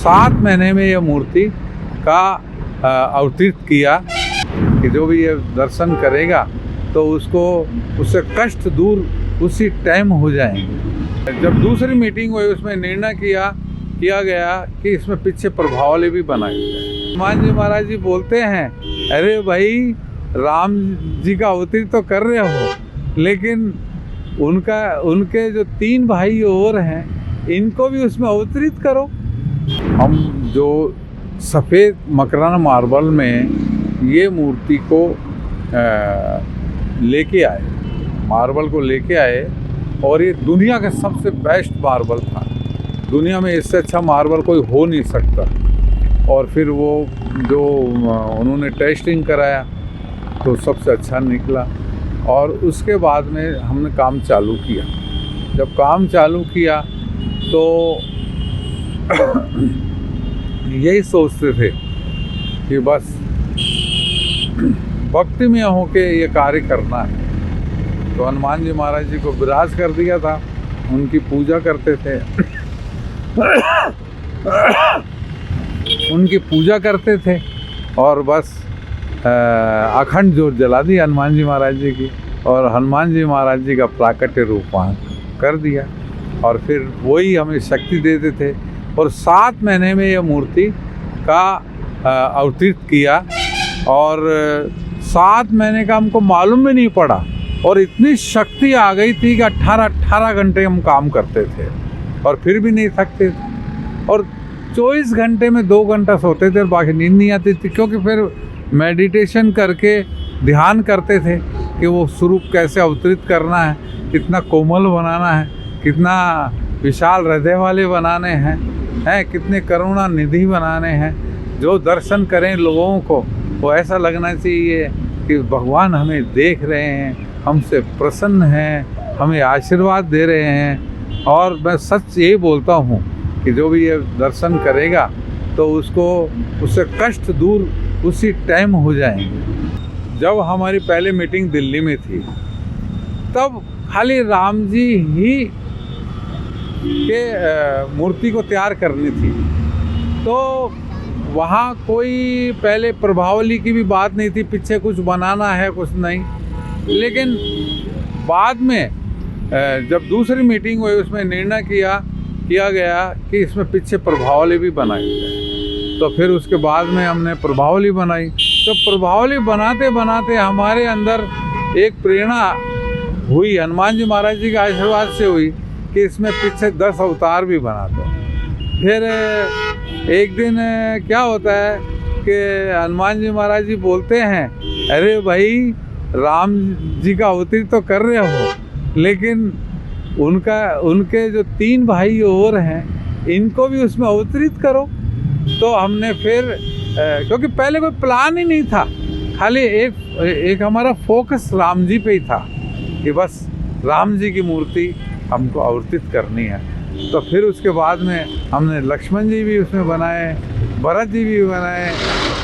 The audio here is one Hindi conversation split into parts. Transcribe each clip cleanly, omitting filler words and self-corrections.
7 महीने में यह मूर्ति का अवतरित किया कि जो भी ये दर्शन करेगा तो उससे कष्ट दूर उसी टाइम हो जाएंगे। जब दूसरी मीटिंग हुई उसमें निर्णय किया गया कि इसमें पीछे प्रभावली भी बनाई जाए। हनुमान जी महाराज जी बोलते हैं, अरे भाई राम जी का अवतरित तो कर रहे हो, लेकिन उनके जो 3 भाई और हैं इनको भी उसमें अवतरित करो। हम जो सफ़ेद मकराना मार्बल में ये मूर्ति को लेके आए, मार्बल को लेके आए, और ये दुनिया का सबसे बेस्ट मार्बल था। दुनिया में इससे अच्छा मार्बल कोई हो नहीं सकता। और फिर वो जो उन्होंने टेस्टिंग कराया तो सबसे अच्छा निकला। और उसके बाद में हमने काम चालू किया। जब काम चालू किया तो यही सोचते थे कि बस भक्ति में होके ये कार्य करना है। तो हनुमान जी महाराज जी को विराज कर दिया था, उनकी पूजा करते थे उनकी पूजा करते थे और बस अखंड ज्योत जला दी हनुमान जी महाराज जी की, और हनुमान जी महाराज जी का प्राकट्य रूप वहाँ कर दिया। और फिर वही हमें शक्ति देते थे। और 7 महीने में यह मूर्ति का अवतरित किया, और 7 महीने का हमको मालूम भी नहीं पड़ा। और इतनी शक्ति आ गई थी कि 18 घंटे हम काम करते थे और फिर भी नहीं थकते थे। और 24 घंटे में 2 घंटा सोते थे और बाकी नींद नहीं आती थी, क्योंकि फिर मेडिटेशन करके ध्यान करते थे कि वो स्वरूप कैसे अवतरित करना है, कितना कोमल बनाना है, कितना विशाल हृदय वाले बनाने हैं, कितने करुणा निधि बनाने हैं। जो दर्शन करें लोगों को वो ऐसा लगना चाहिए कि भगवान हमें देख रहे हैं, हमसे प्रसन्न हैं, हमें आशीर्वाद दे रहे हैं। और मैं सच ये बोलता हूँ कि जो भी ये दर्शन करेगा तो उससे कष्ट दूर उसी टाइम हो जाएंगे। जब हमारी पहली मीटिंग दिल्ली में थी तब खाली राम जी ही के मूर्ति को तैयार करनी थी, तो वहाँ कोई पहले प्रभावली की भी बात नहीं थी, पीछे कुछ बनाना है कुछ नहीं। लेकिन बाद में जब दूसरी मीटिंग हुई उसमें निर्णय किया गया कि इसमें पीछे प्रभावली भी बनाई जाए। तो फिर उसके बाद में हमने प्रभावली बनाई। तो प्रभावली बनाते बनाते हमारे अंदर एक प्रेरणा हुई, हनुमान जी महाराज जी के आशीर्वाद से हुई कि इसमें पीछे 10 अवतार भी बना दो। फिर एक दिन क्या होता है कि हनुमान जी महाराज जी बोलते हैं, अरे भाई राम जी का अवतरित तो कर रहे हो, लेकिन उनके जो 3 भाई और हैं इनको भी उसमें अवतरित करो। तो हमने फिर क्योंकि पहले कोई प्लान ही नहीं था, खाली एक हमारा फोकस राम जी पे ही था कि बस राम जी की मूर्ति हमको अवतरित करनी है। तो फिर उसके बाद में हमने लक्ष्मण जी भी उसमें बनाए, भरत जी भी बनाए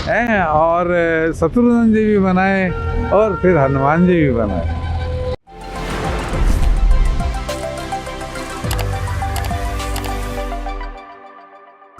हैं, और शत्रुघ्न जी भी बनाए, और फिर हनुमान जी भी बनाए।